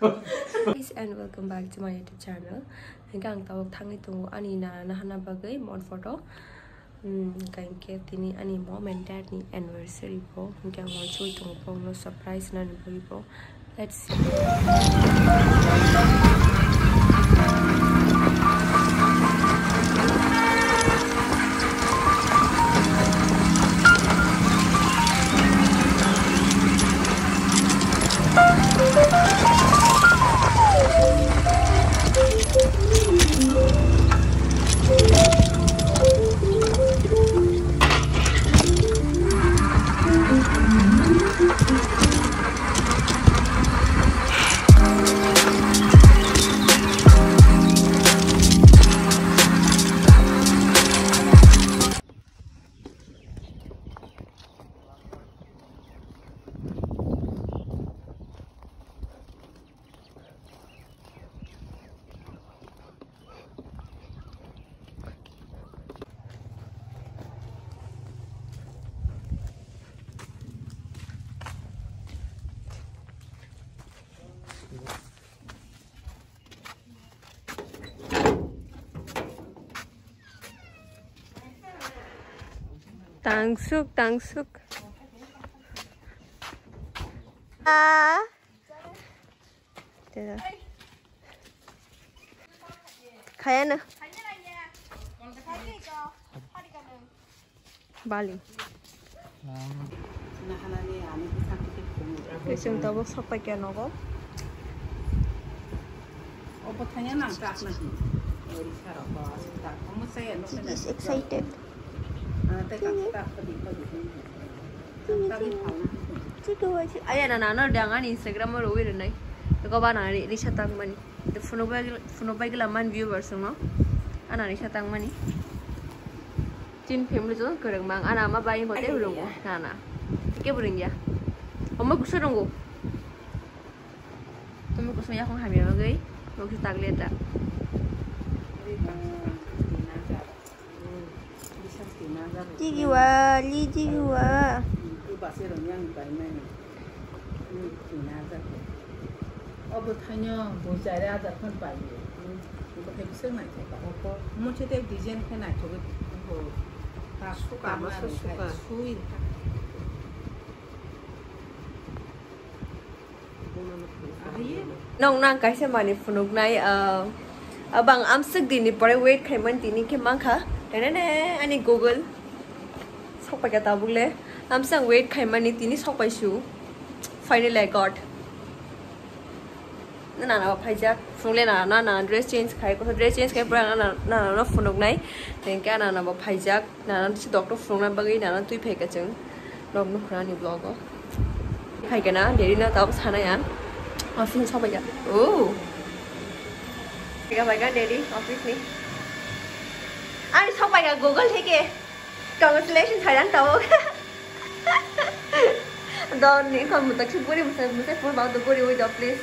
Guys, and welcome back to my YouTube channel. Hanggang tawag tangi tungo ani na nahana bagay mod photo. Kain ke tini ani mom and dad ni anniversary po. Hanggang mo chui tungo po no surprise na ni po. Let's see. Tangsuk. Ah. Đây rồi. Khai ăn nè. Bali. Cái chúng ta bốc sắp bay kia nó có. She's excited. Ayah nana dengan Instagram mau rugi renai. Kau bawa nari Risha tang mani. Phone by gelaman viewers no. Anak Risha tang mani. Chin film itu kereng bang. Anak ama bayi hotel urungu. Nana. Kau bering ya. Oma kusur urungu. Kamu kusur ya kau hamil lagi. Mau kita lihat tak? Jiwa, li jiwa. Tanya bocah ada kan pagi, bukan bisa nak cakap apa. Macam tu desain kan nak coba, tak suka masuk suka, suin. Nong nang kai se mani funuk nai abang amsuk dini pore wait kai man tini ke mangka. Nene ani Google. Sok pakai tabuk le. Amsang wait kai mani tini sok pai shu. Finally I got. Nana pajak fungle na dress change kai ko dress change kai pura na funuk nai. Tengka na pajak na si doctor funuk na bagai na tui phek ka chung. Log no khra ni vlog ko. Phai ka na deri na tau sana yan. Office sok pajak. Oh. Kaya bagai deri office ni. Anh xong bài cả Google thế kìa. Congratulations thời gian tàu. Đó những con một tập trung buri một sẽ phun báo từ buri with the please.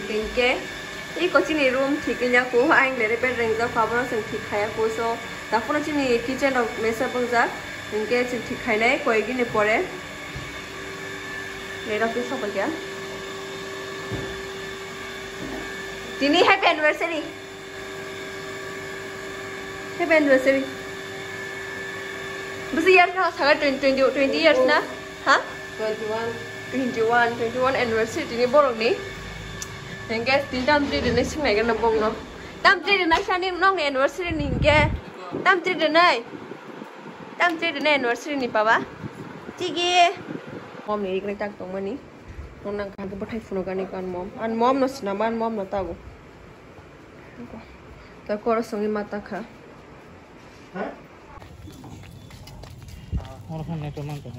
Thì cái ý có chỉ này room thì cái nhà của anh để bên rừng ra phá nó thành thịt khai của so. Đã phun nó chỉ này kitchen of mesa bông ra. Những cái thịt khai này quay cái này pore. Để đó cái xong bài kia. Tini happy anniversary. Happy anniversary. Berapa years na? Sangat 20 years na? Hah? 21 anniversary tini borong ni. Hingga tintam tri dinai singai kan nabong no. Tam tri dinai sani nong anniversary ni hingga. Tam tri dinai anniversary ni papa. Cigi. Mom ni ikut tak tong mani. Nong nang kan keberhai funogan ikan mom. An mom no sinaman mom no tahu. Tak kau rasungi mata kah? Orang kan neto mang tu.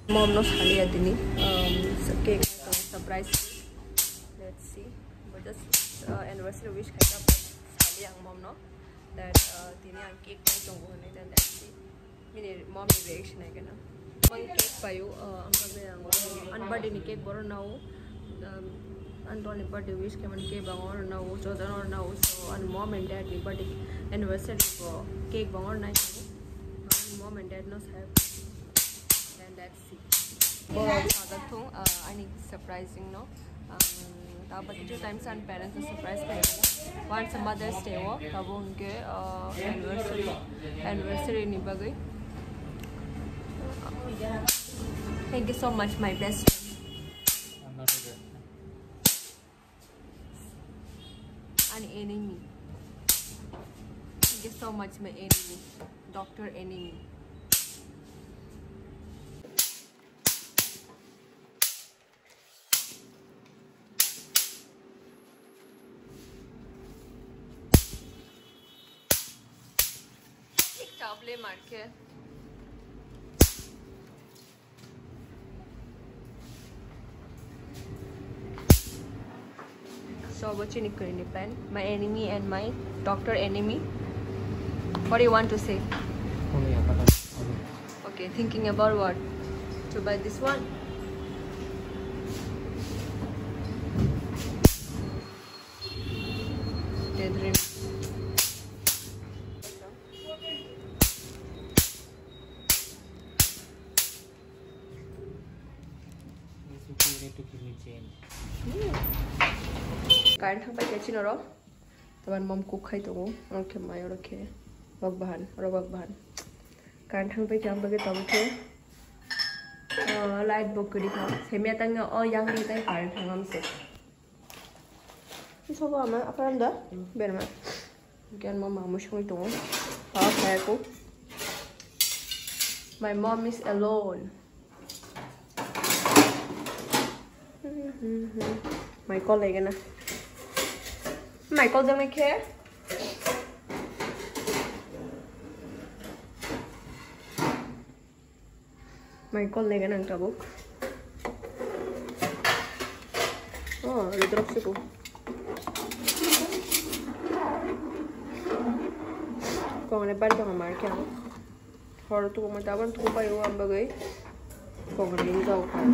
Mom no sali adini. Cake surprise. Let's see. But just anniversary wish kaita sali ang mom no. That tini ang cake pa itong buhay then let's see. Mini mom ni reaction ay gana. Mang cake pa yu ang pagbe ang birthday ni cake boro now. Antoni birthday wish kaman cake bangor now. Chodan or now so and mom and dad ni birthday anniversary ko cake bangor na ito. Mom and dad knows have. Then let's see. Father thung I need surprising no. But 2 times and parents are surprised by once a Mother's Day wo tabo unke anniversary ni bagai. Thank you so much my best friend. I'm not a good. An enemy. Thank you so much my enemy. Doctor enemy. Play market. So what you need to plan? My enemy and my doctor enemy. What do you want to say? Okay, thinking about what? To buy this one. Daydream. You need to give me change. Kain thang pai kechi noro. Taban mom cook khai to okay mai okay. Bagbahan ro bagbahan. Kain thang pai jam bage tam ke. Light book di kha. Semya tang yang ni tai kain thang am se. So ba ma aparam da. Ber ma. Gan mom ma shoi to. Pa khai ko. My mom is alone. Michael lấy cái này. Michael dâng này kia. Michael lấy cái này trả bốc. Rồi drop sẽ cô. Còn này ban cho mà mark kia. Hồi tụi mà tao vẫn tụi bay vô ăn bagi. Còn cái gì đâu phải.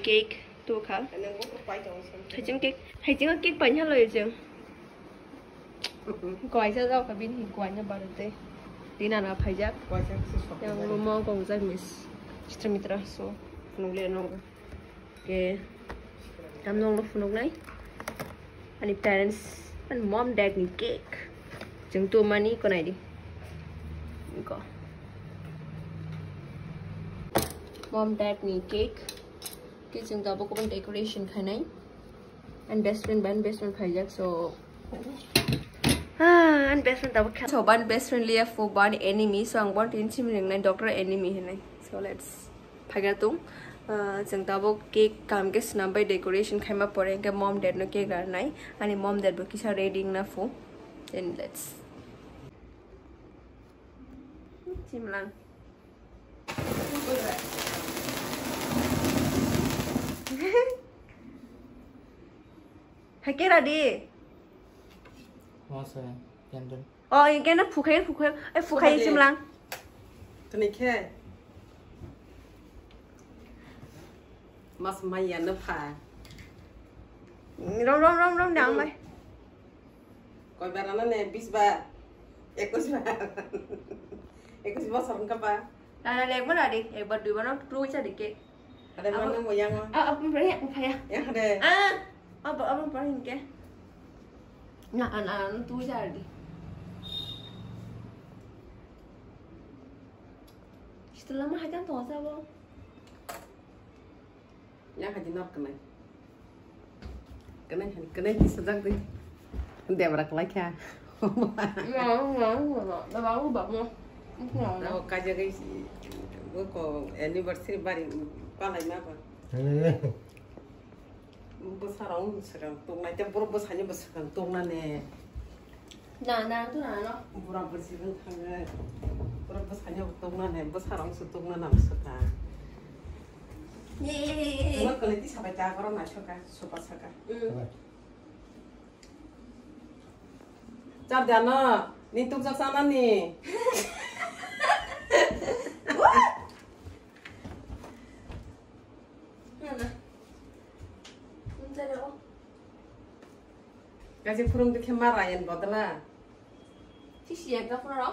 Cake tua khá hay chứng cake bánh hết lời chứ quay ra đâu cả bên hình quay nha bạn tê tí nào là phải giác yang rumah kong zai miss citra mitra so funung le nong ke tam nong lo funung nai ani parents and mom dad ni cake chứng tua mani con này đi có mom dad ni cake cái chúng ta có bên decoration khai này and best friend phải giác so and best friend tao so ban best friend liya for ban enemy so ang ban tin chim ring này doctor enemy he này so let's phải ga tung chúng ta có cake kam ke snam by decoration khai ma pore ke mom dad no cake gar nai ani mom dad bo kisa reading na fo then let's chim lang hay cái là đi. What's candle? Những cái nó phụ khay, ấy phụ khay chim lang. Cái này khe. Mas mày ăn nó phà. Rong đằng mày. Coi bà nó nè, bis ba. Ekos ba sarung kapa. Là đẹp mất rồi đi, em bật đuôi nó trôi ra đi kệ. Ada mana mau yang? Apa ya? Yang ada. Apa paling ke? Nah, tu jadi. Setelah mah hajan toh sao? Yang haji nak kena. cái này thì sao răng đi đẹp là cái kia nó bán luôn bận không nó cái gì cái bữa có anniversary bari qua lại mà bữa sáng tung này chắc bữa sáng bữa sáng tung này nè tôi nói nó bữa bữa sáng thằng bữa sáng tung này bữa sáng tung nằm sota nó cái này thì sao phải trả cái nào cho cái số pas cái car जाना नी तुम सब साना नी कैसे फुरुम दिखे मारा यन बदला 티시 약간 풀어라